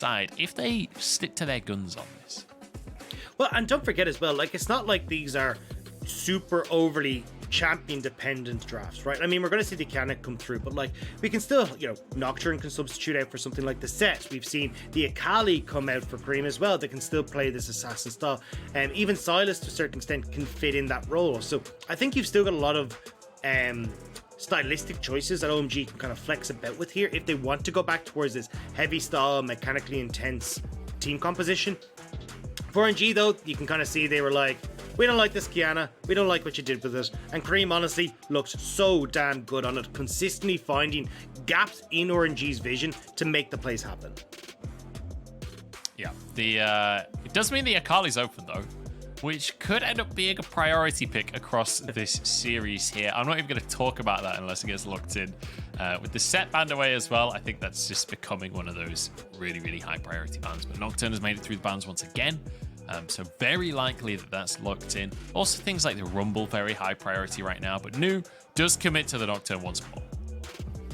side if they stick to their guns on this. Well, and don't forget as well, like, it's not like these are super overly champion dependent drafts, right? I mean, we're going to see the Kiana come through, but like, we can still, you know, Nocturne can substitute out for something like the Set. We've seen the Akali come out for Kareem as well. They can still play this assassin style, and even Silas to a certain extent can fit in that role. So I think you've still got a lot of stylistic choices that OMG can kind of flex about with here if they want to go back towards this heavy style, mechanically intense team composition. For RNG though, you can kind of see they were like, we don't like this Kiana, we don't like what you did with it. And Kareem honestly looks so damn good on it, consistently finding gaps in RNG's vision to make the plays happen. Yeah, it does mean the Akali's open though, which could end up being a priority pick across this series here. I'm not even going to talk about that unless it gets locked in. With the Set banned away as well, I think that's just becoming one of those really, really high priority bans. But Nocturne has made it through the bans once again. So very likely that that's locked in. Also things like the Rumble, very high priority right now. But Nu does commit to the Nocturne once more.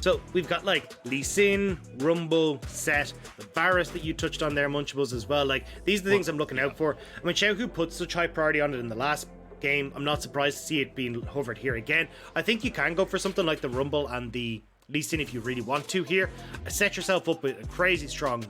So we've got like Lee Sin, Rumble, Set, the Varus that you touched on there, Munchables as well. Like, these are the things I'm looking out for. I mean, Xiaohu put such high priority on it in the last game. I'm not surprised to see it being hovered here again. I think you can go for something like the Rumble and the Lee Sin if you really want to here. Set yourself up with a crazy strong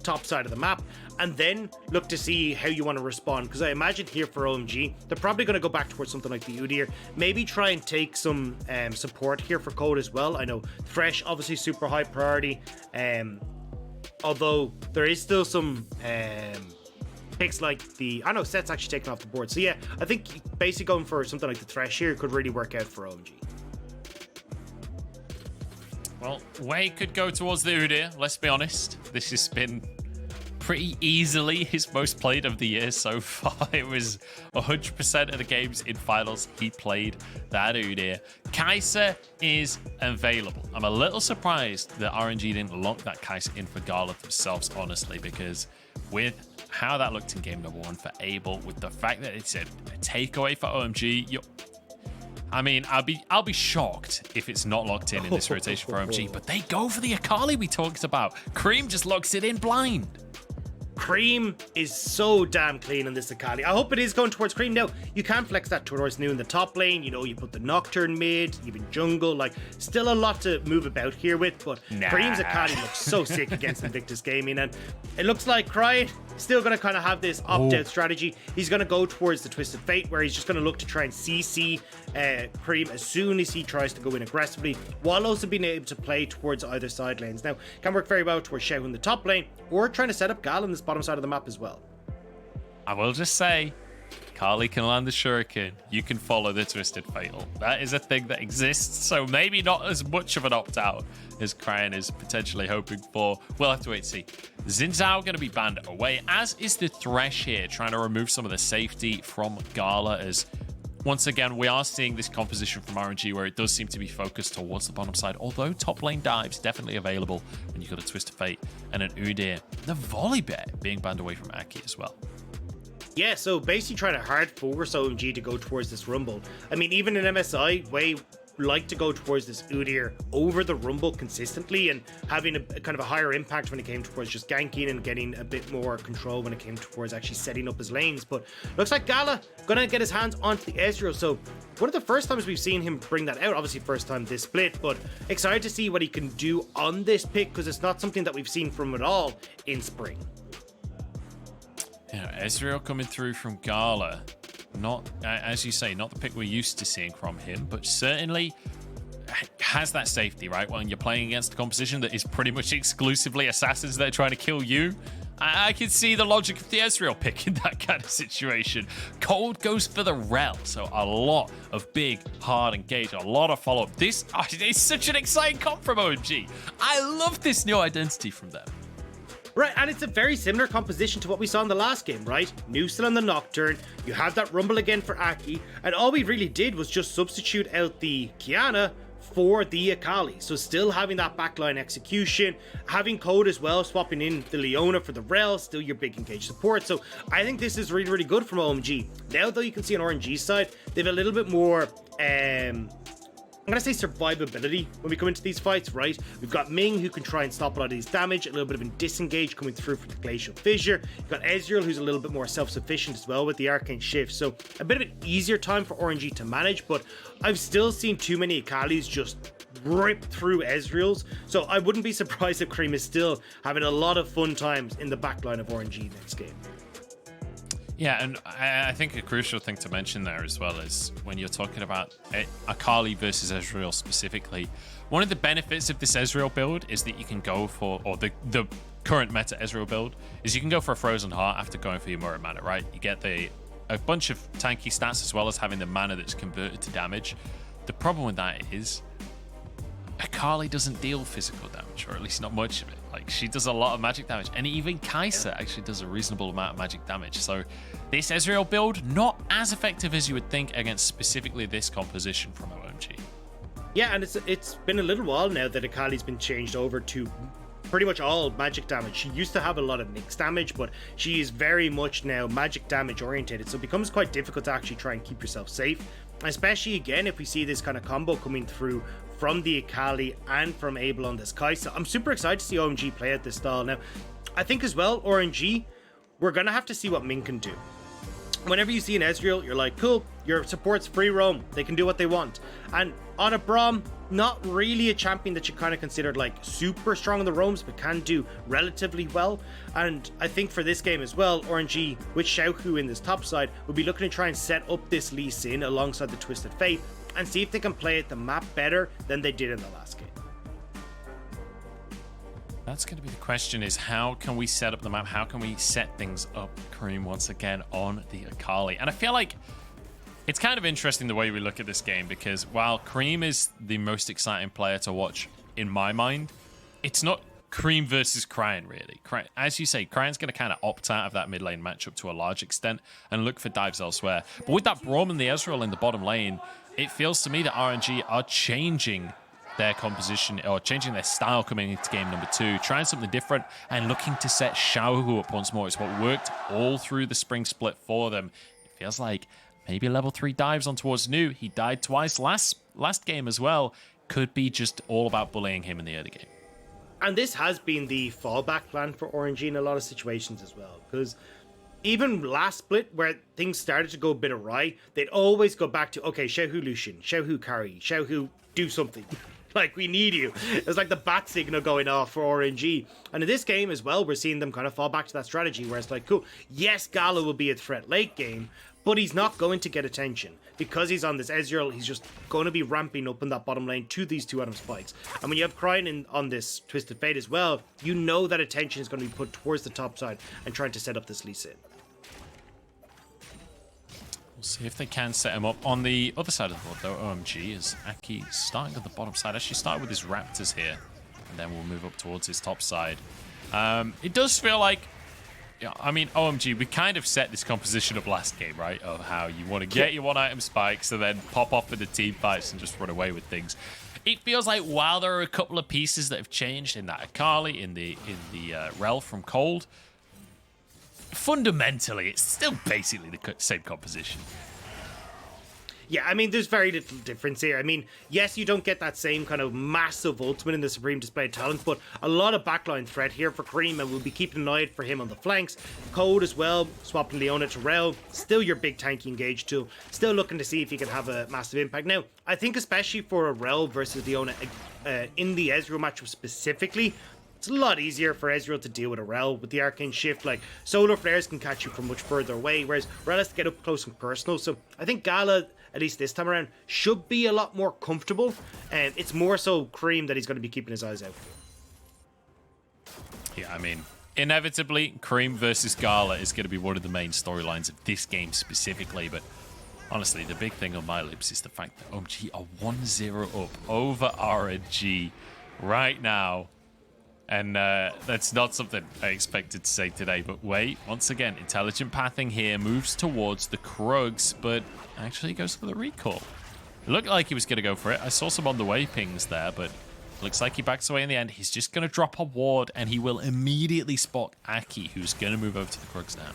top side of the map, and then look to see how you want to respond, because I imagine here for OMG they're probably going to go back towards something like the Udyr, maybe try and take some support here for Code as well. I know Fresh obviously super high priority, although there is still some picks like the, I know Set's actually taken off the board, so yeah, I think basically going for something like the Thresh here could really work out for OMG. Well, Wei could go towards the Udyr, let's be honest. This has been pretty easily his most played of the year so far. It was 100% of the games in finals he played that Udyr. Kai'Sa is available. I'm a little surprised that RNG didn't lock that Kai'Sa in for Gala themselves, honestly, because with how that looked in game number 1 for Abel, with the fact that it's a takeaway for OMG, I mean, I'll be shocked if it's not locked in this rotation for OMG, but they go for the Akali we talked about. Kareem just locks it in blind. Kareem is so damn clean in this Akali. I hope it is going towards Kareem. Now, you can flex that towards Nu in the top lane. You know, you put the Nocturne mid, even jungle. Like, still a lot to move about here with, but Kareem's Akali looks so sick against Invictus Gaming, and it looks like Crying still going to kind of have this opt-out strategy. He's going to go towards the Twisted Fate, where he's just going to look to try and CC Kareem as soon as he tries to go in aggressively, while also being able to play towards either side lanes. Now, can work very well towards Xiao in the top lane, or trying to set up Gal in this bottom side of the map as well. I will just say, Carly can land the Shuriken. You can follow the Twisted Fatal. That is a thing that exists, so maybe not as much of an opt-out as Cryan is potentially hoping for. We'll have to wait and see. Xin Zhao going to be banned away, as is the Thresh here, trying to remove some of the safety from Gala, as once again, we are seeing this composition from RNG where it does seem to be focused towards the bottom side, although top lane dives definitely available when you've got a Twisted Fate and an Udyr. The volley bet being banned away from Aki as well. Yeah, so basically trying to hard force OMG to go towards this Rumble. I mean, even in MSI, Wei like to go towards this Udyr over the Rumble consistently, and having a kind of a higher impact when it came towards just ganking and getting a bit more control when it came towards actually setting up his lanes. But looks like Gala gonna get his hands onto the Ezreal, so one of the first times we've seen him bring that out, obviously first time this split, but excited to see what he can do on this pick, because it's not something that we've seen from it all in spring. Yeah, Ezreal coming through from Gala. Not, as you say, not the pick we're used to seeing from him, but certainly has that safety, right? When you're playing against a composition that is pretty much exclusively assassins that are trying to kill you, I can see the logic of the Ezreal pick in that kind of situation. Cold goes for the Rel, so a lot of big, hard engage, a lot of follow-up. This is such an exciting comp from OMG. I love this new identity from them. Right, and it's a very similar composition to what we saw in the last game, right? Nu still on the Nocturne, you have that Rumble again for Aki, and all we really did was just substitute out the Kiana for the Akali. So still having that backline execution, having Code as well, swapping in the Leona for the Rel, still your big engage support. So I think this is really, really good from OMG. Now, though, you can see on RNG's side, they have a little bit more I'm going to say survivability when we come into these fights, right? We've got Ming, who can try and stop a lot of these damage, a little bit of a disengage coming through for the Glacial Fissure. You've got Ezreal, who's a little bit more self-sufficient as well with the Arcane Shift. So a bit of an easier time for RNG to manage, but I've still seen too many Akalis just rip through Ezreals. So I wouldn't be surprised if Cream is still having a lot of fun times in the backline of RNG next game. Yeah, and I think a crucial thing to mention there as well is when you're talking about Akali versus Ezreal specifically, one of the benefits of this Ezreal build is that you can go for, or the current meta Ezreal build, is you can go for a Frozen Heart after going for your Murray mana, right? You get a bunch of tanky stats as well as having the mana that's converted to damage. The problem with that is Akali doesn't deal physical damage, or at least not much of it. Like, she does a lot of magic damage, and even Kai'Sa actually does a reasonable amount of magic damage. So this Ezreal build, not as effective as you would think against specifically this composition from OMG. Yeah, and it's been a little while now that Akali's been changed over to pretty much all magic damage. She used to have a lot of mixed damage, but she is very much now magic damage oriented, so it becomes quite difficult to actually try and keep yourself safe, especially again if we see this kind of combo coming through from the Akali and from Abel on this Kai'Sa. I'm super excited to see OMG play at this style. Now, I think as well, RNG, we're going to have to see what Ming can do. Whenever you see an Ezreal, you're like, cool, your support's free roam. They can do what they want. And on a Braum, not really a champion that you kind of considered like super strong in the roams, but can do relatively well. And I think for this game as well, RNG with Xiaohu in this top side will be looking to try and set up this Lee Sin alongside the Twisted Fate and see if they can play at the map better than they did in the last game. That's going to be the question, is how can we set up the map? How can we set things up, Kareem, once again on the Akali? And I feel like it's kind of interesting the way we look at this game, because while Kareem is the most exciting player to watch in my mind, it's not Kareem versus Cryan, really. As you say, Cryan's going to kind of opt out of that mid lane matchup to a large extent and look for dives elsewhere. But with that Braum and the Ezreal in the bottom lane, it feels to me that RNG are changing their composition or changing their style coming into game number 2, trying something different and looking to set Xiaohu up once more. It's what worked all through the spring split for them. It feels like maybe level 3 dives on towards Nu. He died twice last game as well. Could be just all about bullying him in the early game. And this has been the fallback plan for RNG in a lot of situations as well, because even last split where things started to go a bit awry, they'd always go back to, okay, Xiaohu Lucian, Xiaohu carry, Xiaohu do something. Like, we need you. It's like the bat signal going off for RNG. And in this game as well, we're seeing them kind of fall back to that strategy where it's like, cool, yes, Gala will be a threat late game, but he's not going to get attention. Because he's on this Ezreal, he's just going to be ramping up in that bottom lane to these 2 Adam spikes. And when you have Cryan on this Twisted Fate as well, you know that attention is going to be put towards the top side and trying to set up this Lee Sin. We'll see if they can set him up. On the other side of the board, though, OMG is Aki starting at the bottom side. Actually started with his Raptors here, and then we'll move up towards his top side. It does feel like, yeah, I mean, OMG, we kind of set this composition up last game, right? Of how you want to get your 1-item spikes and then pop off with the team fights and just run away with things. It feels like while there are a couple of pieces that have changed in that Akali, in the Rel from Cold, fundamentally, it's still basically the same composition. Yeah, I mean, there's very little difference here. I mean, yes, you don't get that same kind of massive ultimate in the Supreme Display of Talent, but a lot of backline threat here for Kareem, and we'll be keeping an eye out for him on the flanks. Code as well, swapping Leona to Rel. Still your big tanky engage tool. Still looking to see if he can have a massive impact. Now, I think especially for a Rel versus Leona in the Ezreal matchup specifically, it's a lot easier for Ezreal to deal with a Rel with the Arcane Shift. Like, solar flares can catch you from much further away, whereas Rel has to get up close and personal. So I think Gala, at least this time around, should be a lot more comfortable. And it's more so Cream that he's going to be keeping his eyes out for. Yeah, I mean, inevitably, Cream versus Gala is going to be one of the main storylines of this game specifically. But honestly, the big thing on my lips is the fact that OMG are 1-0 up over RNG right now. And that's not something I expected to say today. But wait, once again, intelligent pathing here moves towards the Krugs, but actually goes for the recall. It looked like he was going to go for it. I saw some on the way pings there, but looks like he backs away in the end. He's just going to drop a ward, and he will immediately spot Aki, who's going to move over to the Krugs now.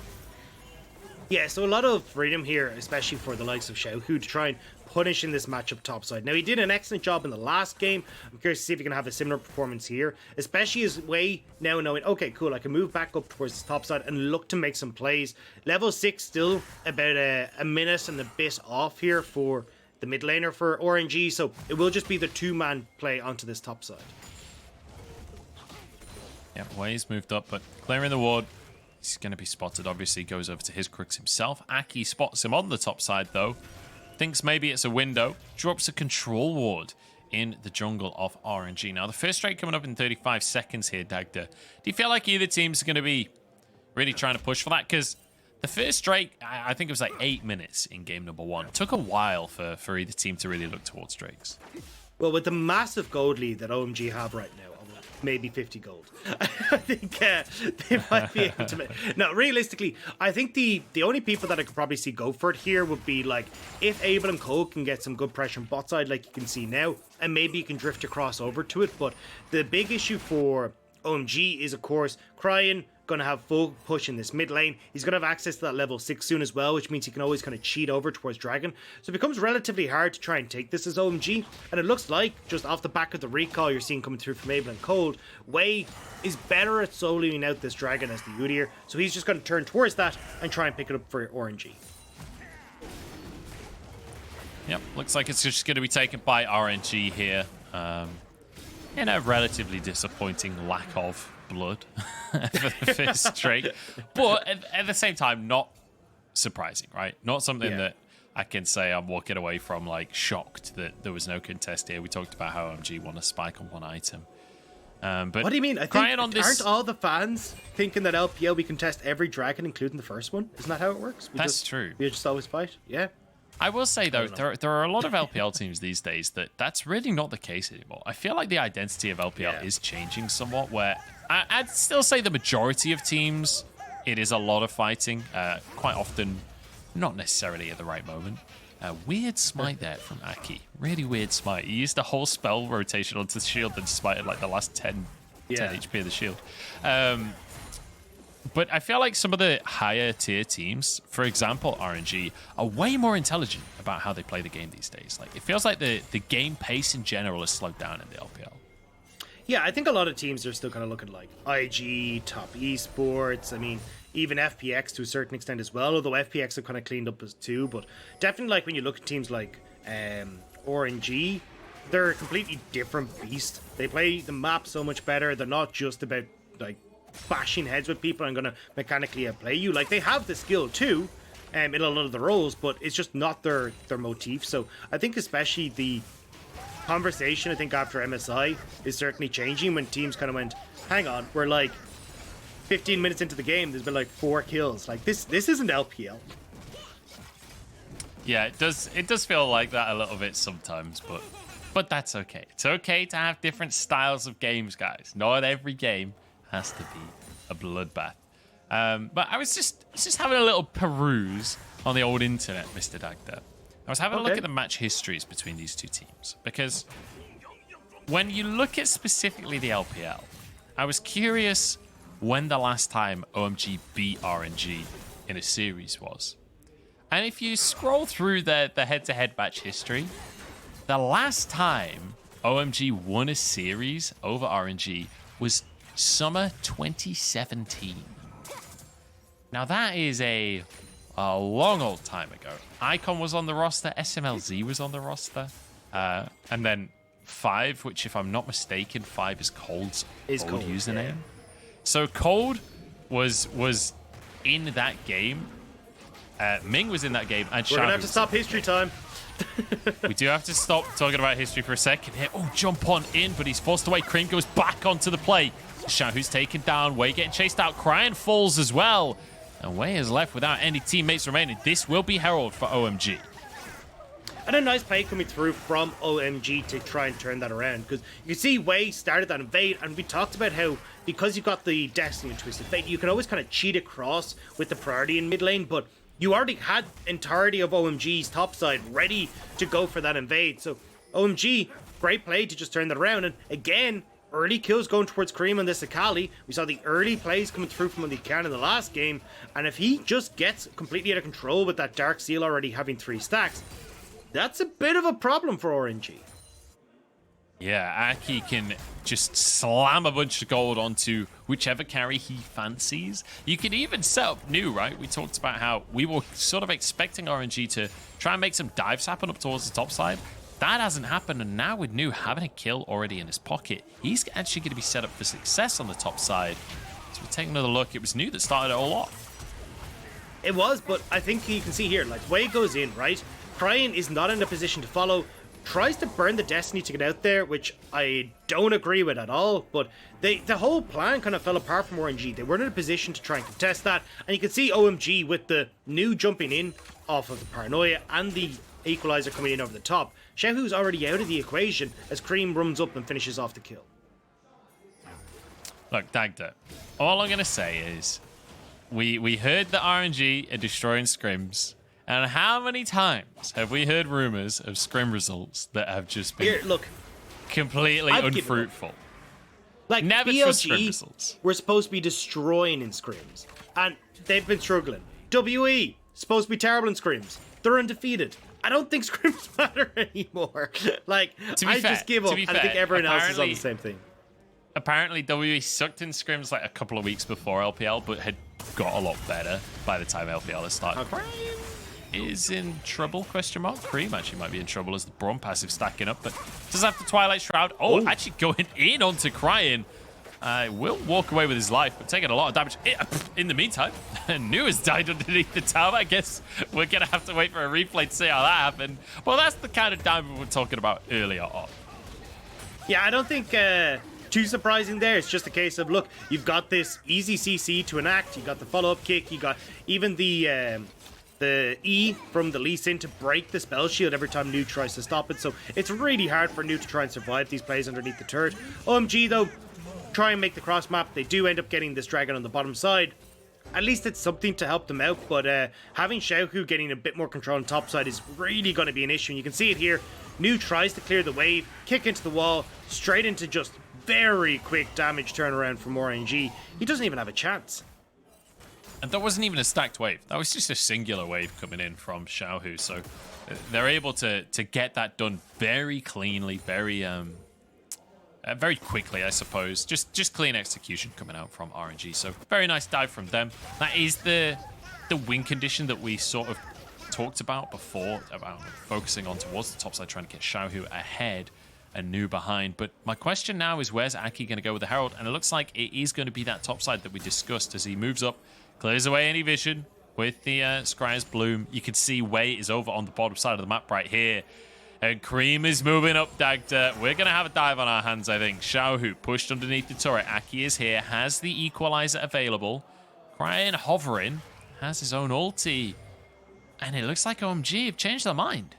Yeah, so a lot of freedom here, especially for the likes of Xiaohu, to try and punish in this matchup topside. Now, he did an excellent job in the last game. I'm curious to see if he can have a similar performance here, especially his way now knowing, okay, cool, I can move back up towards the topside and look to make some plays. Level 6 still about a minute and a bit off here for the mid laner for RNG, so it will just be the two-man play onto this topside. Yeah, Way's moved up, but clearing the ward. He's going to be spotted, obviously. Goes over to his crooks himself. Aki spots him on the top side, though. Thinks maybe it's a window. Drops a control ward in the jungle of RNG. Now, the first strike coming up in 35 seconds here, Dagda. Do you feel like either team's going to be really trying to push for that? Because the first strike, I think it was like 8 minutes in game number 1. It took a while for either team to really look towards Drakes. Well, with the massive gold lead that OMG have right now, maybe 50 gold. I think they might be able to make... No, realistically, I think the only people that I could probably see go for it here would be like if Abel and Cole can get some good pressure on bot side like you can see now, and maybe you can drift across over to it. But the big issue for OMG is, of course, Cryan going to have full push in this mid lane. He's going to have access to that level 6 soon as well, which means he can always kind of cheat over towards Dragon. So it becomes relatively hard to try and take this as OMG. And it looks like, just off the back of the recall you're seeing coming through from Abel and Cold, Wei is better at soloing out this Dragon as the Udyr. So he's just going to turn towards that and try and pick it up for RNG. Yep, looks like it's just going to be taken by RNG here. In a relatively disappointing lack of blood for the first strike, but at the same time, not surprising, right? Not something that I can say I'm walking away from like shocked that there was no contest here. We talked about how OMG won a spike on one item, but what do you mean? I think aren't all the fans thinking that LPL we can test every dragon, including the first one? Isn't that how it works? That's true. We just always fight. Yeah. I will say, though, there are a lot of LPL teams these days that's really not the case anymore. I feel like the identity of LPL is changing somewhat, where I'd still say the majority of teams, it is a lot of fighting, quite often not necessarily at the right moment. Weird smite there from Aki. Really weird smite. He used a whole spell rotation onto the shield and smited like the last 10 HP of the shield. But I feel like some of the higher tier teams, for example, RNG, are way more intelligent about how they play the game these days. Like, it feels like the game pace in general has slowed down in the LPL. Yeah, I think a lot of teams are still kind of looking like IG, top eSports. I mean, even FPX to a certain extent as well, although FPX have kind of cleaned up as too. But definitely, like, when you look at teams like RNG, they're a completely different beast. They play the map so much better. They're not just about, like, bashing heads with people and going to mechanically outplay you. Like, they have the skill too in a lot of the roles, but it's just not their motif. So I think especially the conversation, I think, after MSI is certainly changing when teams kind of went, hang on, we're like 15 minutes into the game, there's been like 4 kills. Like, this isn't LPL. Yeah, it does feel like that a little bit sometimes, but that's okay. It's okay to have different styles of games, guys. Not every game has to be a bloodbath. But I was just having a little peruse on the old internet, Mr. Dagda. I was having a look at the match histories between these two teams, because when you look at specifically the LPL, I was curious when the last time OMG beat RNG in a series was. And if you scroll through the head-to-head match history, the last time OMG won a series over RNG was Summer 2017. Now that is a long old time ago. Icon was on the roster, SMLZ was on the roster, and then 5, which if I'm not mistaken, 5 is Cold's old username. Yeah. So Cold was in that game. Ming was in that game, and we're gonna have to stop history time. We do have to stop talking about history for a second here. Oh, jump on in, but he's forced away. Cream goes back onto the play. Shahu's taken down. Wei getting chased out. Cryan falls as well. And Wei is left without any teammates remaining. This will be Herald for OMG. And a nice play coming through from OMG to try and turn that around. Because you can see Wei started that invade, and we talked about how, because you've got the Destiny and Twisted Fate, you can always kind of cheat across with the priority in mid lane, but you already had entirety of OMG's top side ready to go for that invade. So OMG, great play to just turn that around. And again, early kills going towards Cream on this Akali. We saw the early plays coming through from the account in the last game. And if he just gets completely out of control with that Dark Seal already having 3 stacks, that's a bit of a problem for RNG. Yeah, Aki can just slam a bunch of gold onto whichever carry he fancies. You can even set up new, right? We talked about how we were sort of expecting RNG to try and make some dives happen up towards the top side. That hasn't happened, and now with New having a kill already in his pocket, he's actually going to be set up for success on the top side. So we take another look. It was New that started it all off. It was, but I think you can see here, like, Wei goes in, right? Cryin is not in a position to follow. Tries to burn the Destiny to get out there, which I don't agree with at all, but the whole plan kind of fell apart from RNG. They weren't in a position to try and contest that, and you can see OMG with the New jumping in off of the Paranoia and the Equalizer coming in over the top. Xiaohu's already out of the equation as Cream runs up and finishes off the kill. Look, Dagda, all I'm going to say is we heard that RNG are destroying scrims. And how many times have we heard rumors of scrim results that have just been completely unfruitful? Like, never trust scrim results. We're supposed to be destroying in scrims, and they've been struggling. WE supposed to be terrible in scrims. They're undefeated. I don't think scrims matter anymore. Like, I just give up. I think everyone else is on the same thing. Apparently, WE sucked in scrims like a couple of weeks before LPL, but had got a lot better by the time LPL has started. Is in trouble, question mark. Cream actually might be in trouble as the Braum passive stacking up, but does have the Twilight Shroud. Oh, actually going in onto Cryin. Will walk away with his life, but taking a lot of damage. In the meantime, New has died underneath the tower. I guess we're going to have to wait for a replay to see how that happened. Well, that's the kind of damage we were talking about earlier on. Yeah, I don't think too surprising there. It's just a case of, look, you've got this easy CC to enact. You got the follow-up kick. You got even the E from the Lee Sin to break the spell shield every time New tries to stop it. So it's really hard for New to try and survive these plays underneath the turret. OMG, though, try and make the cross map. They do end up getting this dragon on the bottom side. At least it's something to help them out, but having Xiaohu getting a bit more control on top side is really going to be an issue. And you can see it here. New tries to clear the wave, kick into the wall, straight into just very quick damage turnaround from RNG. He doesn't even have a chance. And that wasn't even a stacked wave. That was just a singular wave coming in from Xiaohu. So they're able to get that done very cleanly, very quickly, I suppose. Just clean execution coming out from RNG. So very nice dive from them. That is the win condition that we sort of talked about before, about focusing on towards the top side, trying to get Xiaohu ahead and New behind. But my question now is, where's Aki going to go with the Herald? And it looks like it is going to be that top side that we discussed as he moves up. Clears away any vision with the Scryer's Bloom. You can see Wei is over on the bottom side of the map right here. And Cream is moving up, Dagda. We're going to have a dive on our hands, I think. Xiaohu pushed underneath the turret. Aki is here, has the Equalizer available. Cryin hovering, has his own ulti. And it looks like OMG have changed their mind.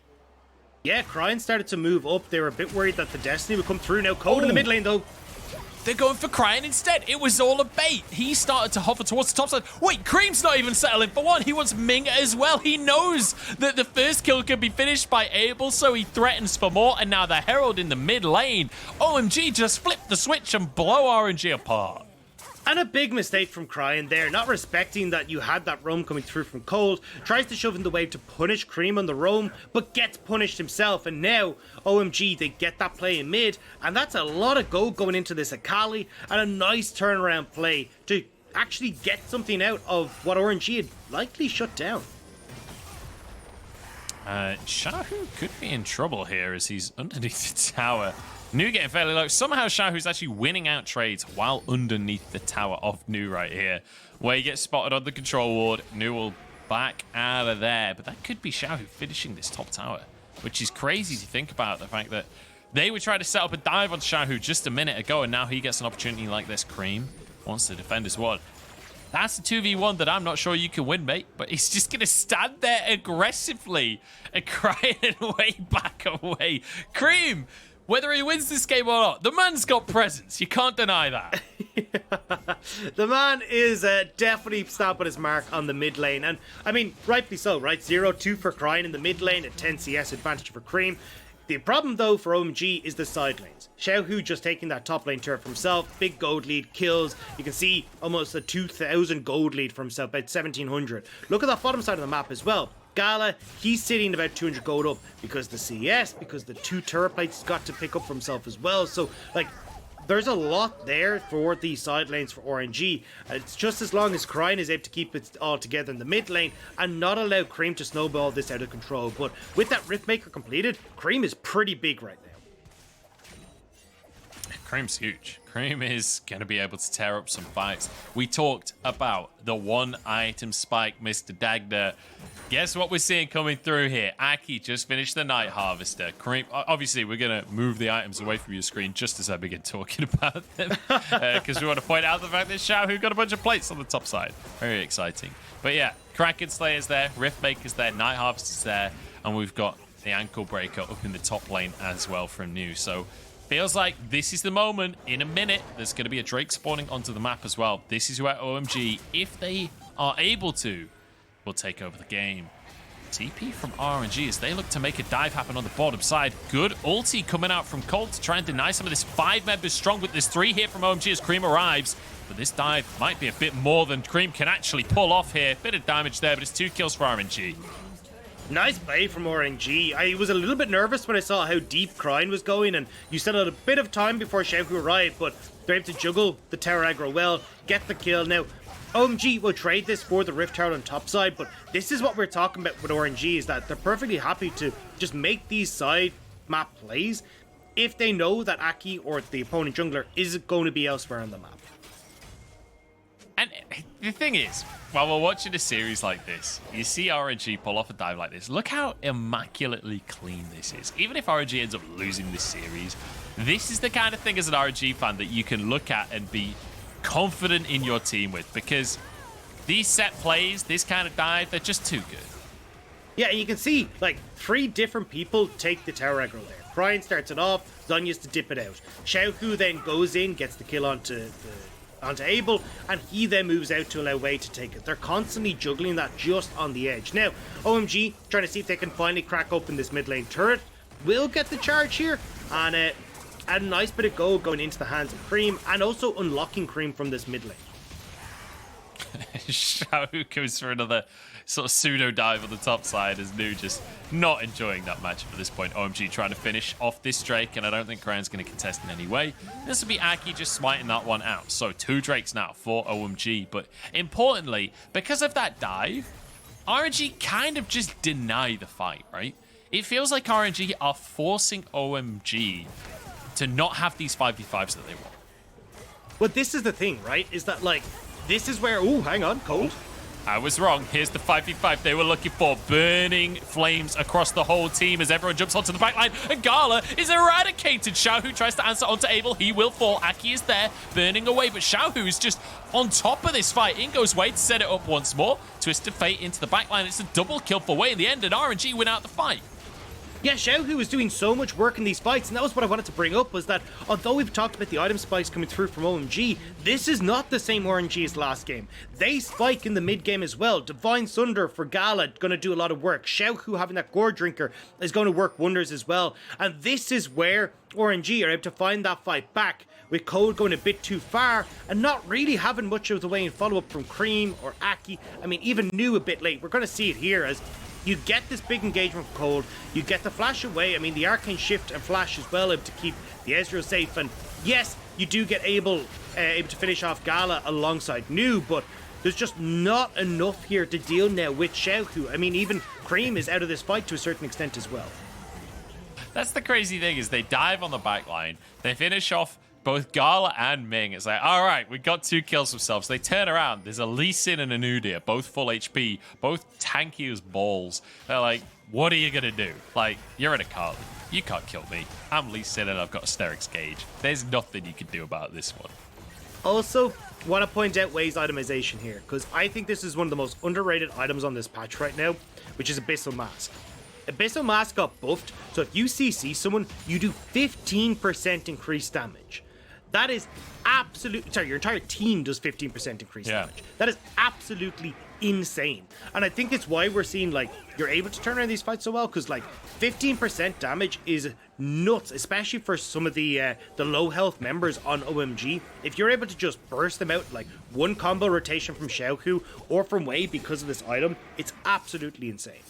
Yeah, Cryin started to move up. They were a bit worried that the Destiny would come through. Now Code in the mid lane, though. They're going for Cryin instead. It was all a bait. He started to hover towards the top side. Wait, Cream's not even settling for one. He wants Ming as well. He knows that the first kill can be finished by Abel, so he threatens for more. And now the Herald in the mid lane. OMG just flipped the switch and blow RNG apart. And a big mistake from Cryin there, not respecting that you had that roam coming through from Cold, tries to shove in the wave to punish Cream on the roam, but gets punished himself, and now, OMG, they get that play in mid, and that's a lot of gold going into this Akali, and a nice turnaround play to actually get something out of what RNG had likely shut down. Xiaohu could be in trouble here as he's underneath the tower. New getting fairly low. Somehow Xiaohu's actually winning out trades while underneath the tower of New right here. Where he gets spotted on the control ward. New will back out of there. But that could be Xiaohu finishing this top tower, which is crazy to think about. The fact that they would try to set up a dive on Xiaohu just a minute ago, and now he gets an opportunity like this. Cream wants to defend his ward. That's a 2v1 that I'm not sure you can win, mate. But he's just going to stand there aggressively and cry way back away. Cream, whether he wins this game or not, the man's got presence. You can't deny that. The man is definitely stamping his mark on the mid lane. And, I mean, rightly so, right? 0-2 for Cryin in the mid lane, a 10 CS advantage for Cream. The problem though for OMG is the side lanes. Xiaohu just taking that top lane turret for himself, big gold lead, kills. You can see almost a 2,000 gold lead for himself, about 1,700. Look at that bottom side of the map as well. Gala, he's sitting about 200 gold up because the CS, because the 2 turret plates he's got to pick up for himself as well. So, like, there's a lot there for the side lanes for RNG. It's just as long as Crine is able to keep it all together in the mid lane and not allow Cream to snowball this out of control. But with that Riftmaker completed, Cream is pretty big right now. Cream's huge. Cream is going to be able to tear up some fights. We talked about the 1 item spike, Mr. Dagda. Guess what we're seeing coming through here? Aki just finished the Night Harvester. Cream, obviously, we're going to move the items away from your screen just as I begin talking about them. Because we want to point out the fact that Xiaohu got a bunch of plates on the top side. Very exciting. But yeah, Kraken Slayer's there, Riftmaker's there, Night Harvester's there, and we've got the Ankle Breaker up in the top lane as well from New. So feels like this is the moment. In a minute, there's going to be a Drake spawning onto the map as well. This is where OMG, if they are able to, will take over the game. TP from RNG as they look to make a dive happen on the bottom side. Good ulti coming out from Colt to try and deny some of this 5 members strong, with this 3 here from OMG as Cream arrives. But this dive might be a bit more than Cream can actually pull off here. Bit of damage there, but it's 2 kills for RNG. Nice play from RNG. I was a little bit nervous when I saw how deep Crine was going, and you still had a bit of time before Xiaohu arrived, but they're able to juggle the tower aggro well, get the kill. Now, OMG will trade this for the Rift Tower on top side, but this is what we're talking about with RNG, is that they're perfectly happy to just make these side map plays if they know that Aki or the opponent jungler is going to be elsewhere on the map. And the thing is, while we're watching a series like this, you see RNG pull off a dive like this. Look how immaculately clean this is. Even if RNG ends up losing this series, this is the kind of thing as an RNG fan that you can look at and be confident in your team with, because these set plays, this kind of dive, they're just too good. Yeah, and you can see, like, 3 different people take the tower aggro there. Brian starts it off, Zonya's to dip it out. Xiaohu then goes in, gets the kill onto Abel, and he then moves out to allow Wei to take it. They're constantly juggling that just on the edge. Now, OMG trying to see if they can finally crack open this mid lane turret. Will get the charge here, and add a nice bit of gold going into the hands of Cream, and also unlocking Cream from this mid lane. Xiaohu goes for another sort of pseudo dive on the top side as New just not enjoying that matchup at this point. OMG trying to finish off this Drake, and I don't think Crane's going to contest in any way. This will be Aki just smiting that one out. So 2 Drakes now for OMG, but importantly, because of that dive, RNG kind of just deny the fight, right? It feels like RNG are forcing OMG to not have these 5v5s that they want. But this is the thing, right? Is that, like, this is where... Oh, hang on, Cold. I was wrong. Here's the 5v5 they were looking for. Burning flames across the whole team as everyone jumps onto the backline. And Gala is eradicated. Xiaohu tries to answer onto Abel. He will fall. Aki is there, burning away. But Xiaohu is just on top of this fight. In goes Wei to set it up once more. Twisted Fate into the backline. It's a double kill for Wei in the end, and RNG win out the fight. Yeah, Xiaohu was doing so much work in these fights, and that was what I wanted to bring up, was that although we've talked about the item spikes coming through from OMG, this is not the same RNG as last game. They spike in the mid game as well. Divine Sunder for Gala going to do a lot of work. Xiaohu having that Gore Drinker is going to work wonders as well. And this is where RNG are able to find that fight back, with Code going a bit too far and not really having much of the way in follow-up from Cream or Aki. I mean, even New a bit late. We're going to see it here as you get this big engagement from Cold, you get the flash away. I mean, the Arcane Shift and Flash as well, able to keep the Ezreal safe. And yes, you do get able to finish off Gala alongside New, but there's just not enough here to deal now with Xiaohu. I mean, even Cream is out of this fight to a certain extent as well. That's the crazy thing, is they dive on the backline, they finish off both Gala and Ming. It's like, all right, we got 2 kills themselves. They turn around. There's a Lee Sin and a Nudia, both full HP, both tanky as balls. They're like, what are you going to do? Like, you're in a car. You can't kill me. I'm Lee Sin and I've got a Sterix Gauge. There's nothing you can do about this one. Also, want to point out Wei's itemization here, because I think this is one of the most underrated items on this patch right now, which is Abyssal Mask. Abyssal Mask got buffed, so if you CC someone, you do 15% increased damage. That is absolutely... Sorry, your entire team does 15% increase damage. That is absolutely insane. And I think it's why we're seeing, like, you're able to turn around these fights so well, because, like, 15% damage is nuts, especially for some of the low health members on OMG. If you're able to just burst them out, like, one combo rotation from Xiaohu or from Wei because of this item, it's absolutely insane.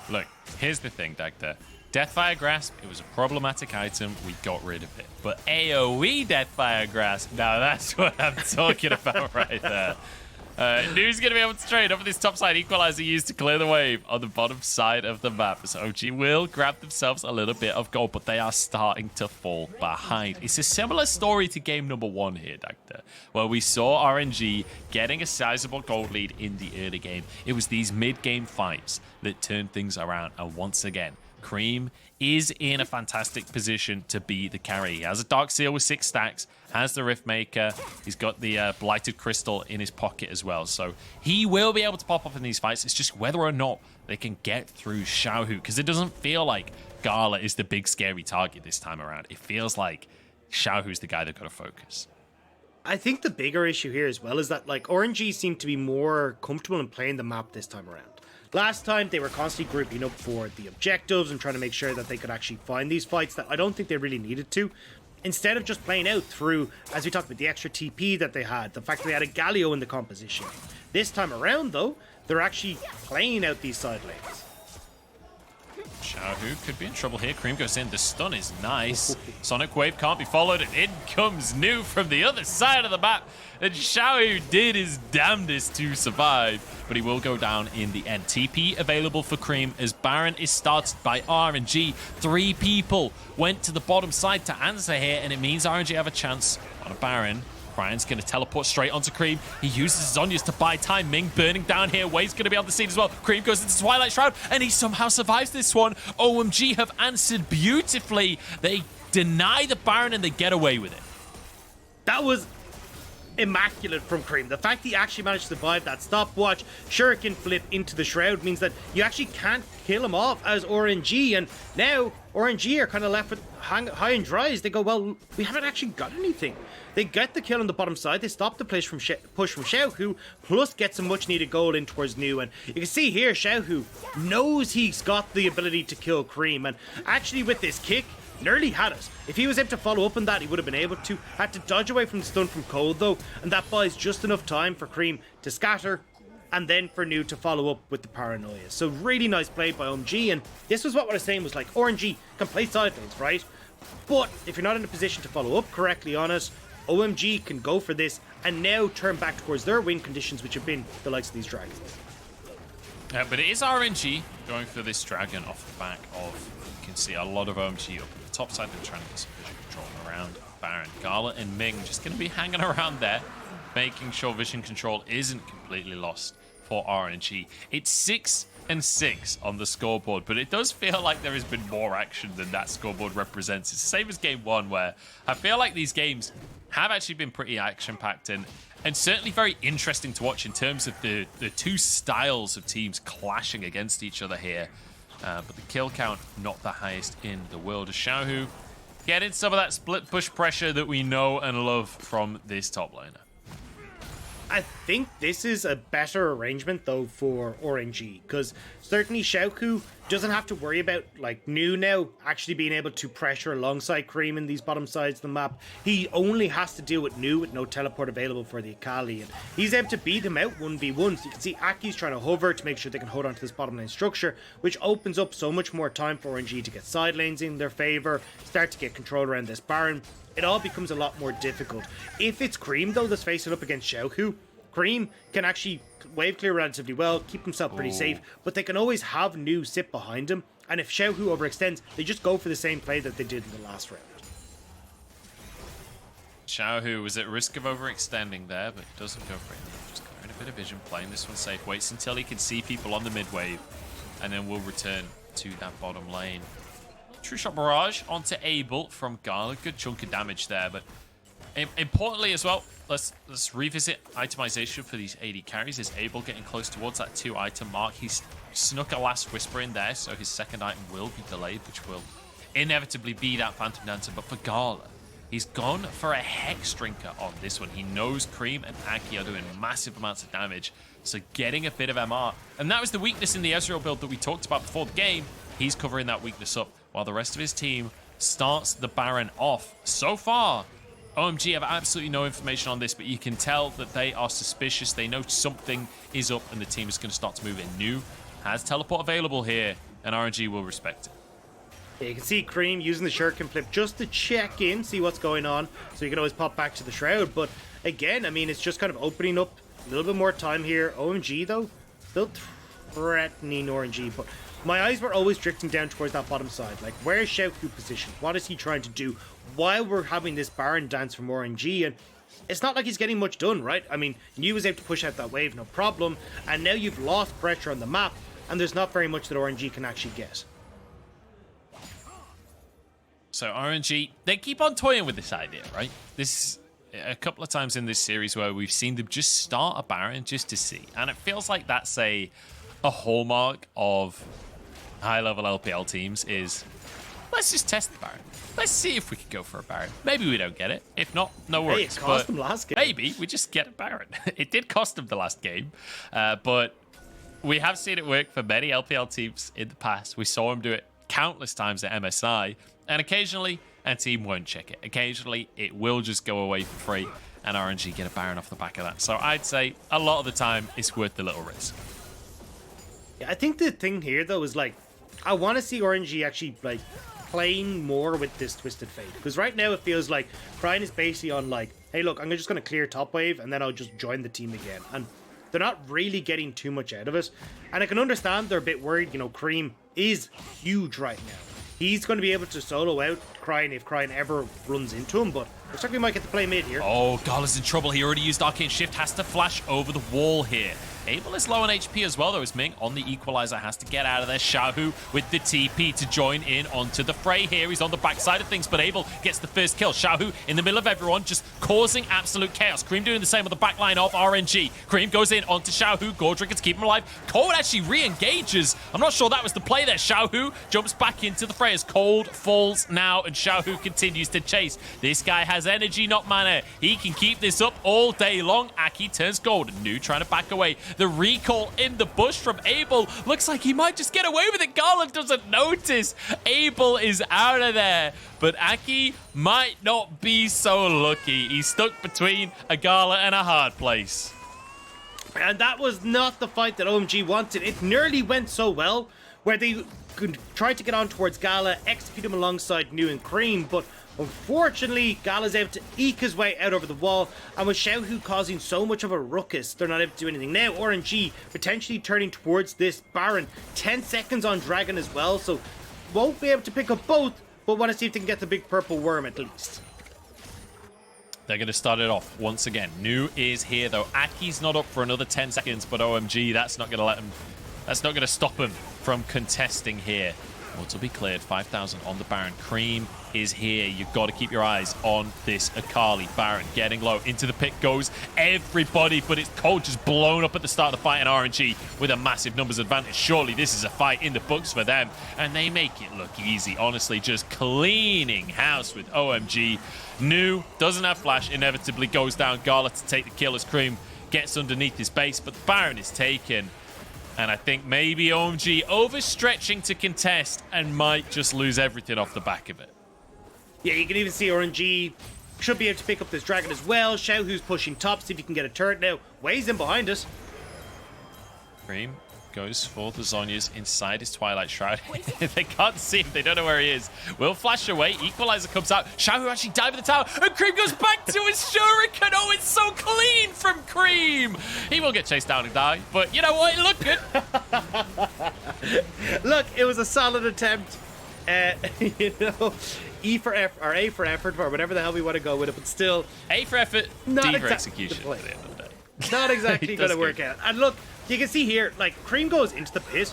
Look, here's the thing, Dagda. Deathfire Grasp, it was a problematic item, we got rid of it. But AoE Deathfire Grasp, now that's what I'm talking about right there. Nu's going to be able to trade over this top side equalizer used to clear the wave on the bottom side of the map. So OG will grab themselves a little bit of gold, but they are starting to fall behind. It's a similar story to game number 1 here, Dagda, where we saw RNG getting a sizable gold lead in the early game. It was these mid-game fights that turned things around, and once again, Cream is in a fantastic position to be the carry. He has a Dark Seal with 6 stacks, has the Rift Maker, he's got the Blighted Crystal in his pocket as well. So he will be able to pop up in these fights. It's just whether or not they can get through Xiaohu, because it doesn't feel like Gala is the big scary target this time around. It feels like Xiaohu's the guy they've got to focus. I think the bigger issue here as well is that, like, RNG seem to be more comfortable in playing the map this time around. Last time, they were constantly grouping up for the objectives and trying to make sure that they could actually find these fights that I don't think they really needed to. Instead of just playing out through, as we talked about, the extra TP that they had, the fact that they had a Galio in the composition. This time around, though, they're actually playing out these side lanes. Xiaohu could be in trouble here. Cream goes in. The stun is nice. Sonic Wave can't be followed. And in comes Nu from the other side of the map. And Xiaohu did his damnedest to survive. But he will go down in the end. TP available for Cream as Baron is started by RNG. 3 people went to the bottom side to answer here. And it means RNG have a chance on a Baron. Brian's going to teleport straight onto Cream. He uses Zhonya's to buy time. Ming burning down here. Wade's going to be on the scene as well. Cream goes into Twilight Shroud, and he somehow survives this one. OMG have answered beautifully. They deny the Baron, and they get away with it. That was immaculate from Cream. The fact he actually managed to survive that stopwatch shuriken flip into the Shroud means that you actually can't kill him off as RNG, and now RNG are kind of left with high and dry as they go, well, we haven't actually got anything. They get the kill on the bottom side. They stop the push from Xiaohu, plus get some much needed gold in towards Nu. And you can see here, Xiaohu knows he's got the ability to kill Cream, and actually with this kick, nearly had it. If he was able to follow up on that, he would have been able to. Had to dodge away from the stun from Cold though, and that buys just enough time for Cream to scatter, and then for Nu to follow up with the paranoia. So really nice play by OMG, and this was what I was saying was like, RNG can play side lanes, right? But if you're not in a position to follow up correctly on it, OMG can go for this and now turn back towards their win conditions, which have been the likes of these dragons. But it is RNG going for this dragon off the back of, you can see a lot of OMG up at the top side. They're trying to get some vision control around Baron. Gala and Ming just going to be hanging around there, making sure vision control isn't completely lost for RNG. It's 6-6 on the scoreboard, but it does feel like there has been more action than that scoreboard represents. It's the same as game 1, where I feel like these games have actually been pretty action-packed and certainly very interesting to watch in terms of the two styles of teams clashing against each other here. But the kill count, not the highest in the world. As Xiaohu getting some of that split push pressure that we know and love from this top laner. I think this is a better arrangement though for RNG, because certainly Xiaohu doesn't have to worry about like Nu now actually being able to pressure alongside Cream in these bottom sides of the map. He only has to deal with Nu with no teleport available for the Akali, and he's able to beat him out 1v1. So you can see Aki's trying to hover to make sure they can hold on to this bottom lane structure, which opens up so much more time for RNG to get side lanes in their favor, start to get control around this Baron. It all becomes a lot more difficult. If it's Cream though that's facing up against Xiaohu, Cream can actually wave clear relatively well, keep himself pretty safe, but they can always have Nu sit behind him, and if Xiaohu overextends, they just go for the same play that they did in the last round. Xiaohu was at risk of overextending there, but he doesn't go for it. Just clearing a bit of vision, playing this one safe, waits until he can see people on the mid wave, and then will return to that bottom lane. True Shot Barrage onto Abel from Gala. Good chunk of damage there, but importantly as well, let's revisit itemization for these AD carries. Is Abel getting close towards that 2-item mark? He's snuck a last Whisper in there, so his second item will be delayed, which will inevitably be that Phantom Dancer. But for Gala, He's gone for a Hex Drinker on this one. He knows Cream and Aki are doing massive amounts of damage, so getting a bit of MR. And that was the weakness in the Ezreal build that we talked about before the game. He's covering that weakness up, while the rest of his team starts the Baron off. So far, OMG have absolutely no information on this, but you can tell that they are suspicious. They know something is up, and the team is going to start to move in. New has teleport available here, and RNG will respect it. Yeah, you can see Cream using the Shuriken flip just to check in, see what's going on, so you can always pop back to the Shroud. But again, I mean, it's just kind of opening up a little bit more time here. OMG, though, still threatening RNG, but my eyes were always drifting down towards that bottom side. Like, where's Xiaohu positioned? What is he trying to do while we're having this Baron dance from RNG? And it's not like he's getting much done, right? I mean, New was able to push out that wave, no problem, and now you've lost pressure on the map, and there's not very much that RNG can actually get. So RNG, they keep on toying with this idea, right? This a couple of times in this series where we've seen them just start a Baron just to see. And it feels like that's a hallmark of high-level LPL teams is, let's just test the Baron. Let's see if we could go for a Baron. Maybe we don't get it. If not, no worries. Hey, it cost them last game. Maybe we just get a Baron. It did cost them the last game, but we have seen it work for many LPL teams in the past. We saw them do it countless times at MSI, and occasionally a team won't check it. Occasionally it will just go away for free, and RNG get a Baron off the back of that. So I'd say a lot of the time it's worth the little risk. Yeah, I think the thing here though is like, I want to see RNG actually like playing more with this Twisted Fate, because right now it feels like Cryin is basically on like, hey look, I'm just going to clear top wave and then I'll just join the team again, and they're not really getting too much out of it. And I can understand they're a bit worried. You know, Cream is huge right now. He's going to be able to solo out Cryin if Cryin ever runs into him, but looks like we might get to play mid here. Oh, Gala's in trouble. He already used Arcane Shift, has to flash over the wall here. Abel is low on HP as well, though, as Ming on the equalizer has to get out of there. Xiaohu with the TP to join in onto the fray here. He's on the backside of things, but Abel gets the first kill. Xiaohu in the middle of everyone, just causing absolute chaos. Cream doing the same on the backline of RNG. Cream goes in onto Xiaohu. Gordrick to keep him alive. Cold actually re-engages. I'm not sure that was the play there. Xiaohu jumps back into the fray as Cold falls now, and Xiaohu continues to chase. This guy has energy, not mana. He can keep this up all day long. Aki turns gold. New trying to back away. The recall in the bush from Abel. Looks like he might just get away with it. Gala doesn't notice. Abel is out of there. But Aki might not be so lucky. He's stuck between a Gala and a hard place. And that was not the fight that OMG wanted. It nearly went so well, where they could try to get on towards Gala, execute him alongside New and Cream, but unfortunately, Gala's able to eke his way out over the wall, and with Xiaohu causing so much of a ruckus, they're not able to do anything. Now, RNG potentially turning towards this Baron. 10 seconds on Dragon as well, so won't be able to pick up both, but want to see if they can get the big purple worm at least. They're going to start it off once again. New is here, though. Aki's not up for another 10 seconds, but OMG, that's not going to let him... That's not going to stop him from contesting here. What's will be cleared. 5,000 on the Baron. Cream is here. You've got to keep your eyes on this Akali. Baron getting low. Into the pit goes everybody, but it's Cold just blown up at the start of the fight, and RNG with a massive numbers advantage. Surely this is a fight in the books for them, and they make it look easy. Honestly, just cleaning house with OMG. New doesn't have flash. Inevitably goes down. Gala to take the kill as Cream gets underneath his base, but the Baron is taken. And I think maybe OMG overstretching to contest and might just lose everything off the back of it. Yeah, you can even see RNG should be able to pick up this Dragon as well. Xiaohu's pushing top, see if he can get a turret now. Wei's in behind us. Cream goes for the Zhonya's inside his Twilight Shroud. They can't see him. They don't know where he is. Will flash away. Equalizer comes out. Xiaohu actually dive in the tower. And Cream goes back to his Shuriken. Oh, it's so clean from Cream. He will get chased down and die. But you know what? It looked good. Look, it was a solid attempt. You know, E for effort, or A for effort, or whatever the hell we want to go with it. But still, A for effort, not D for execution at the end of the day. Not exactly going to work out. And look, you can see here, like, Cream goes into the pit,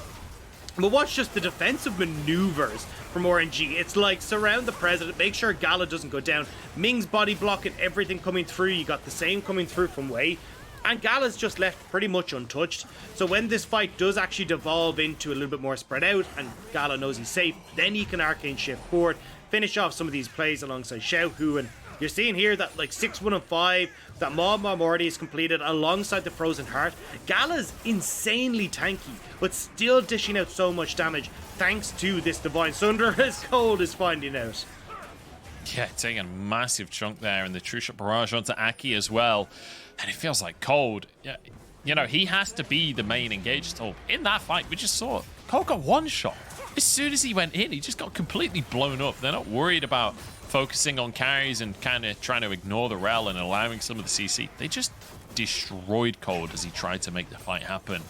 but watch just the defensive maneuvers from RNG. It's like, surround the president, make sure Gala doesn't go down. Ming's body blocking everything coming through. You got the same coming through from Wei. And Gala's just left pretty much untouched. So when this fight does actually devolve into a little bit more spread out, and Gala knows he's safe, then he can Arcane Shift forward, finish off some of these plays alongside Xiaohu, and You're seeing here that like 6-1 and 5, that Maw Morty is completed alongside the Frozen Heart. Gala's insanely tanky, but still dishing out so much damage thanks to this Divine Sunder, as Cold is finding out. Yeah, taking a massive chunk there, and the True Shot Barrage onto Aki as well. And it feels like Cold, you know, he has to be the main engaged tool. In that fight, we just saw Cold got one shot. As soon as he went in, he just got completely blown up. They're not worried about focusing on carries and kind of trying to ignore the rel and allowing some of the CC. They just destroyed Cold as he tried to make the fight happen.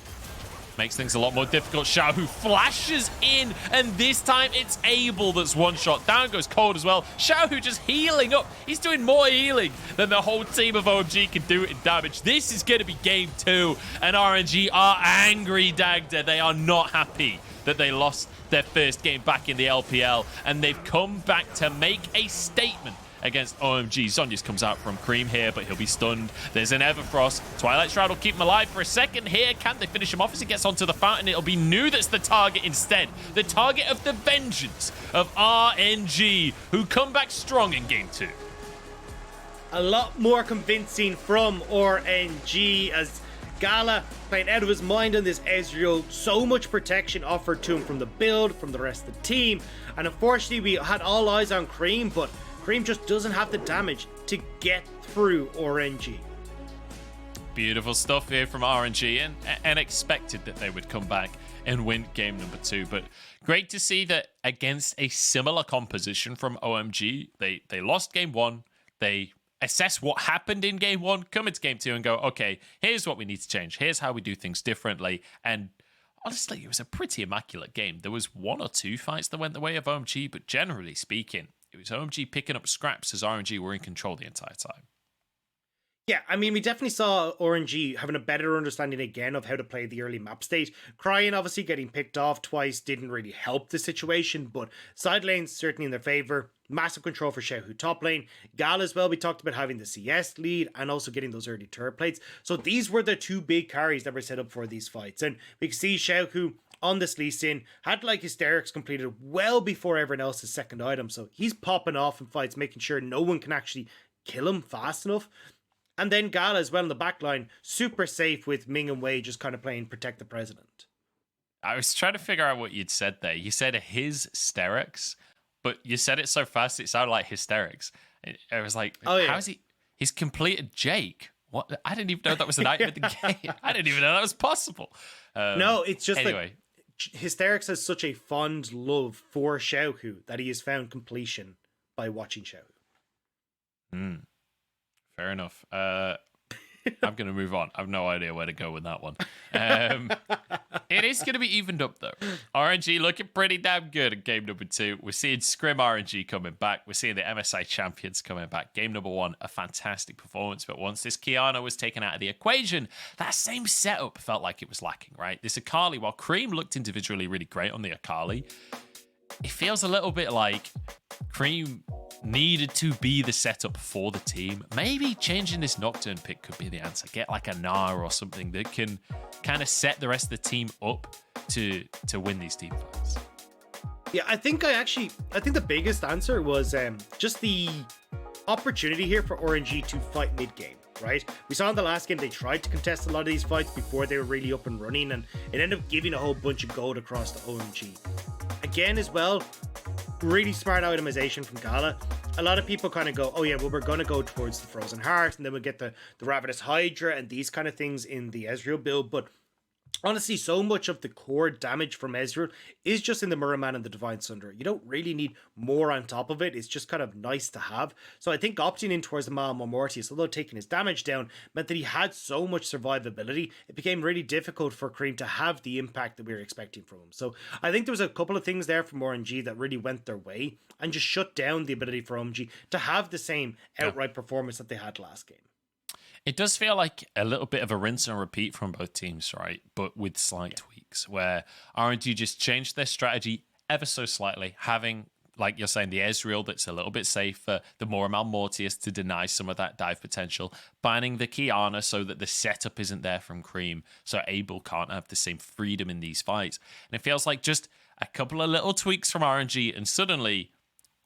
Makes things a lot more difficult. Xiaohu flashes in, and this time it's Abel that's one shot. Down goes Cold as well. Xiaohu just healing up. He's doing more healing than the whole team of OMG can do in damage. This is going to be game 2, and RNG are angry, Dagda. They are not happy that they lost their first game back in the LPL, and they've come back to make a statement against OMG. Zonius comes out from Cream here, but he'll be stunned. There's an Everfrost. Twilight Shroud will keep him alive for a second here. Can they finish him off as he gets onto the fountain? It'll be Nu that's the target instead. The target of the vengeance of RNG, who come back strong in game 2. A lot more convincing from RNG as Gala playing out of his mind on this Ezreal. So much protection offered to him from the build, from the rest of the team. And unfortunately, we had all eyes on Cream, but Cream just doesn't have the damage to get through RNG. Beautiful stuff here from RNG, and expected that they would come back and win game number 2. But great to see that against a similar composition from OMG, they lost game 1. They assess what happened in game 1, come into game 2 and go, okay, here's what we need to change. Here's how we do things differently. And honestly, it was a pretty immaculate game. There was 1 or 2 fights that went the way of OMG, but generally speaking, it was OMG picking up scraps as RNG were in control the entire time. Yeah, I mean, we definitely saw RNG having a better understanding again of how to play the early map state. Cryin obviously getting picked off twice didn't really help the situation, but side lanes certainly in their favor. Massive control for Xiaohu top lane. Gal as well, we talked about having the CS lead and also getting those early turret plates. So these were the 2 big carries that were set up for these fights. And we can see Xiaohu on this Lee Sin had like hysterics completed well before everyone else's second item. So he's popping off in fights, making sure no one can actually kill him fast enough. And then Gala as well in the back line, super safe with Ming and Wei just kind of playing protect the president. I was trying to figure out what you'd said there. You said his hysterics, but you said it so fast it sounded like hysterics. I was like, oh, yeah. How is he? He's completed Jake. What? I didn't even know that was an item in the game. I didn't even know that was possible. No, it's just anyway. Hysterics has such a fond love for Xiaohu that he has found completion by watching Xiaohu. Fair enough. I'm going to move on. I have no idea where to go with that one. It is going to be evened up, though. RNG looking pretty damn good in game number 2. We're seeing Scrim RNG coming back. We're seeing the MSI champions coming back. Game number 1, a fantastic performance. But once this Kiana was taken out of the equation, that same setup felt like it was lacking, right? This Akali, while Cream looked individually really great on the Akali, it feels a little bit like Cream needed to be the setup for the team. Maybe changing this Nocturne pick could be the answer. Get like a Gnar or something that can kind of set the rest of the team up to win these team fights. Yeah, I think the biggest answer was just the opportunity here for RNG to fight mid-game, right? We saw in the last game they tried to contest a lot of these fights before they were really up and running, and it ended up giving a whole bunch of gold across the OMG. Again as well, really smart itemization from Gala. A lot of people kind of go, oh yeah, well, we're going to go towards the Frozen Heart, and then we'll get the Ravenous Hydra and these kind of things in the Ezreal build, but honestly, so much of the core damage from Ezreal is just in the Murrowman and the Divine Sunder. You don't really need more on top of it. It's just kind of nice to have. So I think opting in towards the Malmo Mortius, although taking his damage down, meant that he had so much survivability, it became really difficult for Cream to have the impact that we were expecting from him. So I think there was a couple of things there from RNG that really went their way and just shut down the ability for OMG to have the same outright performance that they had last game. It does feel like a little bit of a rinse and repeat from both teams, right? But with slight tweaks, where RNG just changed their strategy ever so slightly, having, like you're saying, the Ezreal that's a little bit safer, the Moramal Mortius to deny some of that dive potential, banning the Kiana so that the setup isn't there from Cream, so Abel can't have the same freedom in these fights. And it feels like just a couple of little tweaks from RNG, and suddenly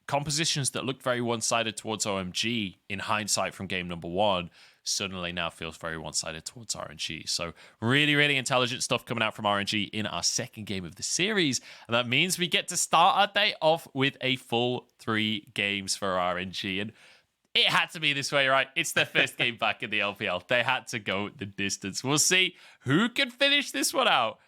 compositions that looked very one-sided towards OMG in hindsight from game number 1 suddenly now feels very one-sided towards RNG. So really, really intelligent stuff coming out from RNG in our second game of the series. And that means we get to start our day off with a full 3 games for RNG. And it had to be this way, right? It's their first game back in the LPL. They had to go the distance. We'll see who can finish this one out